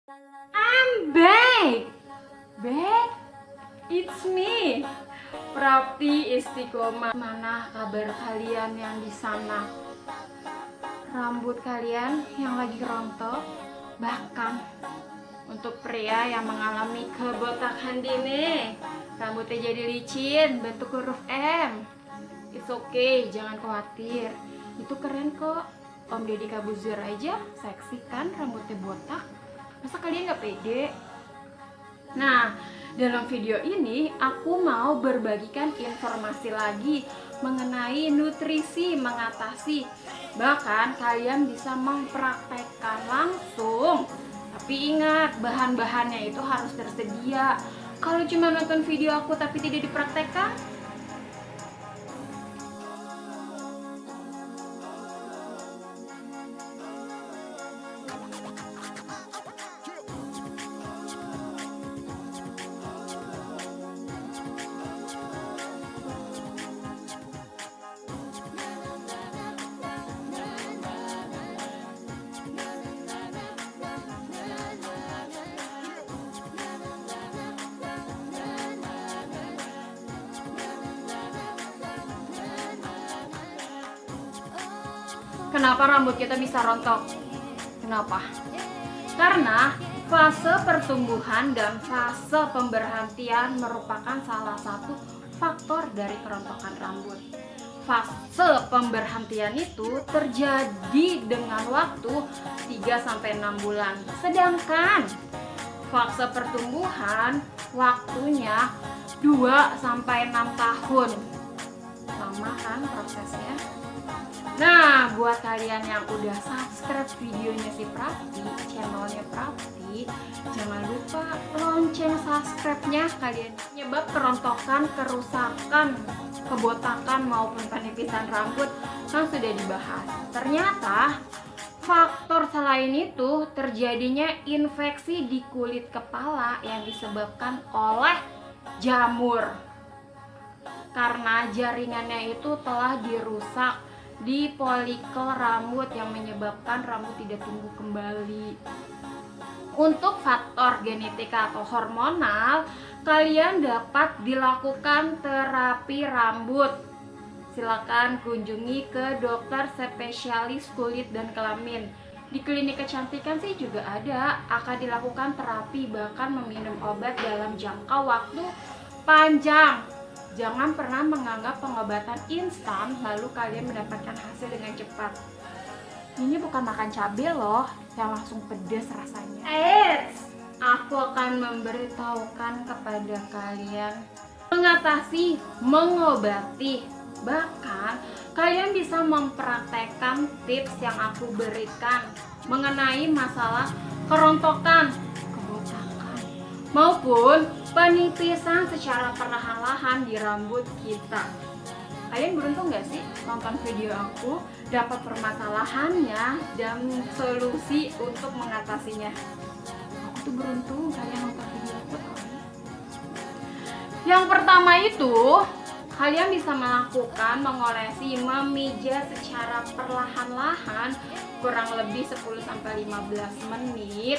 I'm back! Back? It's me, Prapti Istiqomah. Mana kabar kalian yang di sana? Rambut kalian yang lagi rontok? Bahkan untuk pria yang mengalami kebotakan dini, rambutnya jadi licin, bentuk huruf M. It's okay, jangan khawatir. Itu keren kok. Om Deddy Kabuzur aja seksi kan rambutnya botak. Masa kalian gak pede? Nah, dalam video ini aku mau berbagikan informasi lagi mengenai nutrisi mengatasi. Bahkan kalian bisa mempraktekkan langsung. Tapi ingat, bahan-bahannya itu harus tersedia. Kalau cuma nonton video aku tapi tidak dipraktekkan, kenapa rambut kita bisa rontok? Kenapa? Karena fase pertumbuhan dan fase pemberhentian merupakan salah satu faktor dari kerontokan rambut. Fase pemberhentian itu terjadi dengan waktu 3-6 bulan. Sedangkan fase pertumbuhan waktunya 2-6 tahun. Lama kan prosesnya? Nah, buat kalian yang udah subscribe videonya si Prapti, channelnya Prapti, jangan lupa lonceng subscribe-nya kalian. Penyebab kerontokan, kerusakan, kebotakan maupun penipisan rambut kan sudah dibahas. Ternyata faktor selain itu terjadinya infeksi di kulit kepala yang disebabkan oleh jamur. Karena jaringannya itu telah dirusak di folikel rambut yang menyebabkan rambut tidak tumbuh kembali. Untuk faktor genetika atau hormonal, kalian dapat dilakukan terapi rambut. Silakan kunjungi ke dokter spesialis kulit dan kelamin. Di klinik kecantikan sih juga ada, akan dilakukan terapi bahkan meminum obat dalam jangka waktu panjang. Jangan pernah menganggap pengobatan instan lalu kalian mendapatkan hasil dengan cepat. Ini bukan makan cabai loh yang langsung pedas rasanya. Aku akan memberitahukan kepada kalian mengatasi, mengobati. Bahkan kalian bisa mempraktekkan tips yang aku berikan mengenai masalah kerontokan, kebotakan, maupun penipisan secara perlahan-lahan di rambut kita. Kalian beruntung gak sih nonton video aku, dapat permasalahannya dan solusi untuk mengatasinya? Aku tuh beruntung kalian nonton video aku. Yang pertama itu, kalian bisa melakukan mengolesi, memijat secara perlahan-lahan kurang lebih 10-15 menit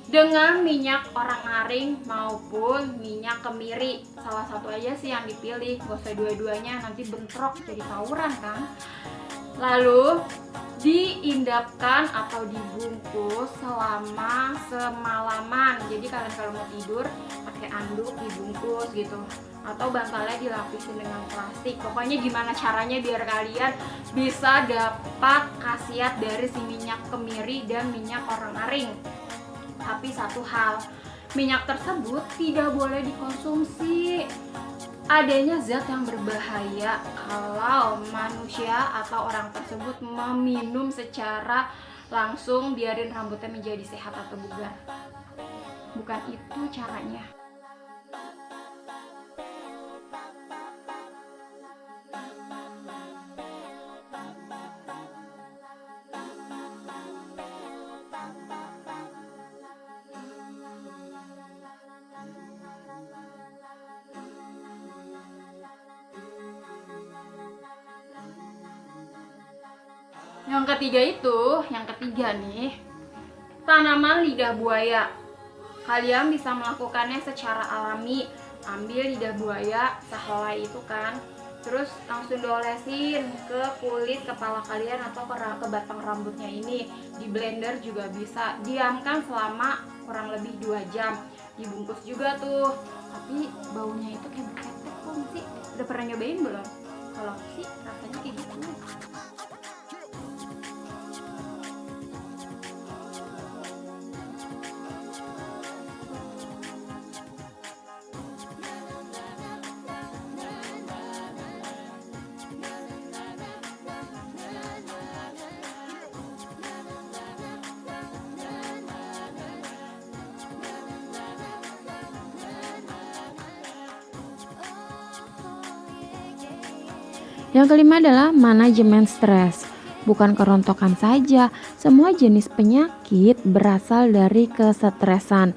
dengan minyak orang-aring maupun minyak kemiri. Salah satu aja sih yang dipilih, gak usah dua-duanya, nanti bentrok jadi tawuran kan. Lalu diindapkan atau dibungkus selama semalaman. Jadi kalian kalau mau tidur pakai anduk dibungkus gitu, atau bantalnya dilapisin dengan plastik. Pokoknya gimana caranya biar kalian bisa dapat khasiat dari si minyak kemiri dan minyak orang-aring. Tapi satu hal, minyak tersebut tidak boleh dikonsumsi. Adanya zat yang berbahaya kalau manusia atau orang tersebut meminum secara langsung, biarin rambutnya menjadi sehat atau bugar. Bukan itu caranya. Yang ketiga nih, Tanaman lidah buaya. Kalian bisa melakukannya secara alami. Ambil lidah buaya sehelai itu kan, terus langsung diolesin ke kulit kepala kalian atau ke batang rambutnya ini. Di blender juga bisa. Diamkan selama kurang lebih 2 jam. Dibungkus juga tuh. Tapi baunya itu kayak ketek kok sih. Udah pernah nyobain belum? Kalau aku sih rasanya kayak gitu. Yang kelima adalah manajemen stres. Bukan kerontokan saja, semua jenis penyakit berasal dari kesetresan.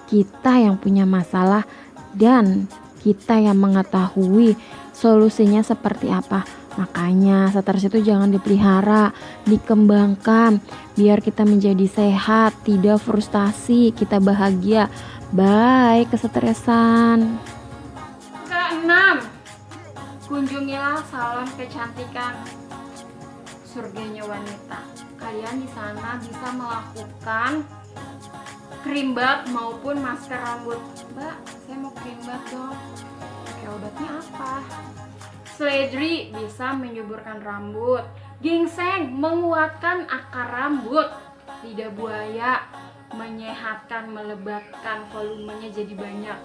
Kita yang punya masalah dan kita yang mengetahui solusinya seperti apa. Makanya stres itu jangan dipelihara, dikembangkan biar kita menjadi sehat, tidak frustasi, kita bahagia. Bye kesetresan. Keenam, kunjungilah salon kecantikan surganya wanita. Kalian di sana bisa melakukan creambath maupun masker rambut. Mbak, saya mau creambath dong. Oke, obatnya apa? Seledri bisa menyuburkan rambut. Ginseng menguatkan akar rambut. Lidah buaya menyehatkan, melebatkan volumenya jadi banyak.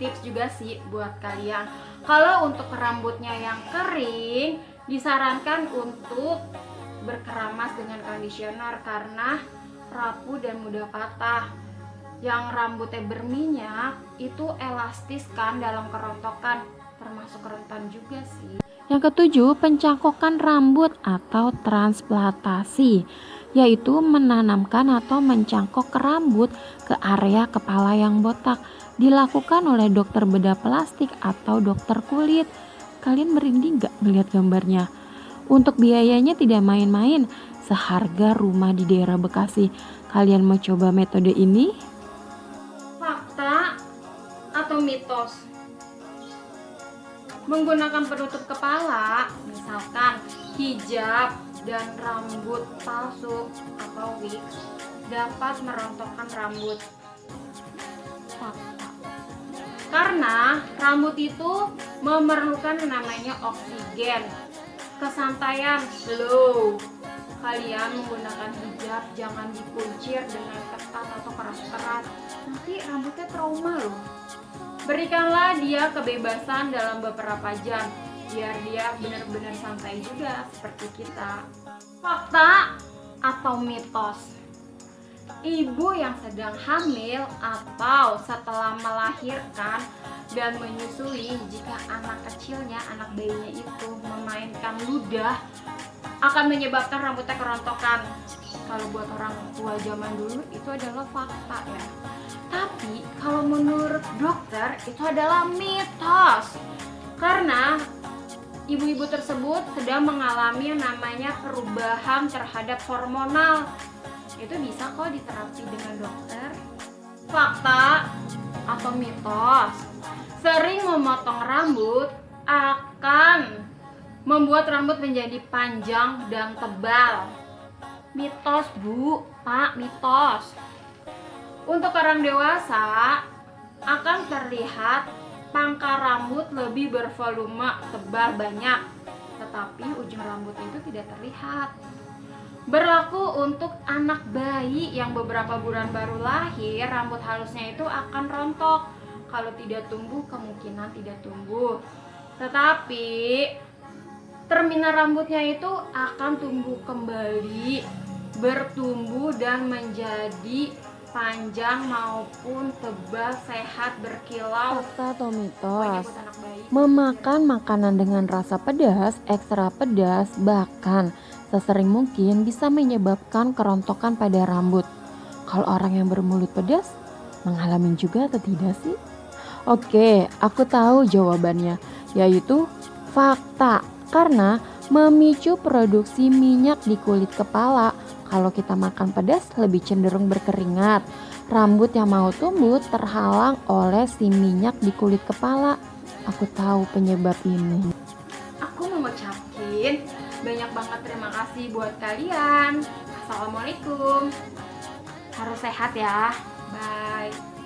Tips juga sih buat kalian. Kalau untuk rambutnya yang kering, disarankan untuk berkeramas dengan conditioner karena rapuh dan mudah patah. Yang rambutnya berminyak itu elastis kan dalam kerontokan, termasuk rentan juga sih. Yang ketujuh, pencangkokan rambut atau transplantasi, yaitu menanamkan atau mencangkok rambut ke area kepala yang botak. Dilakukan oleh dokter bedah plastik atau dokter kulit. Kalian merinding gak melihat gambarnya? Untuk biayanya tidak main-main, seharga rumah di daerah Bekasi. Kalian mau coba metode ini? Fakta atau mitos? Menggunakan penutup kepala, misalkan hijab dan rambut palsu atau wig, dapat merontokkan rambut. Fakta. Karena rambut itu memerlukan namanya oksigen. Kesantaian, slow. Kalian menggunakan hijab jangan dikuncir dengan ketat atau keras-keras. Nanti rambutnya trauma loh. Berikanlah dia kebebasan dalam beberapa jam biar dia benar-benar santai juga seperti kita. Fakta atau mitos? Ibu yang sedang hamil atau setelah melahirkan dan menyusui, jika anak kecilnya, anak bayinya itu memainkan ludah, akan menyebabkan rambutnya kerontokan. Kalau buat orang tua zaman dulu itu adalah fakta ya. Tapi kalau menurut dokter itu adalah mitos. Karena ibu-ibu tersebut sedang mengalami yang namanya perubahan terhadap hormonal. Itu bisa kok diterapi dengan dokter. Fakta atau mitos? Sering memotong rambut akan membuat rambut menjadi panjang dan tebal. Mitos Bu, Pak, mitos. Untuk orang dewasa akan terlihat pangkal rambut lebih bervolume, tebal, banyak. Tetapi ujung rambut itu tidak terlihat. Berlaku untuk anak bayi yang beberapa bulan baru lahir, rambut halusnya itu akan rontok. Kalau tidak tumbuh, kemungkinan tidak tumbuh. Tetapi terminal rambutnya itu akan tumbuh kembali, bertumbuh dan menjadi panjang maupun tebal, sehat, berkilau. Fakta atau Pokoknya mitos? buat anak bayi. Memakan makanan dengan rasa pedas, ekstra pedas, bahkan sesering mungkin bisa menyebabkan kerontokan pada rambut. Kalau orang yang bermulut pedas, mengalami juga atau tidak sih? Oke, aku tahu jawabannya, yaitu fakta. Karena memicu produksi minyak di kulit kepala. Kalau kita makan pedas lebih cenderung berkeringat. Rambut yang mau tumbuh terhalang oleh si minyak di kulit kepala. Aku tahu penyebab ini. Aku mau ngucapin banyak banget terima kasih buat kalian. Assalamualaikum. Harus sehat ya. Bye.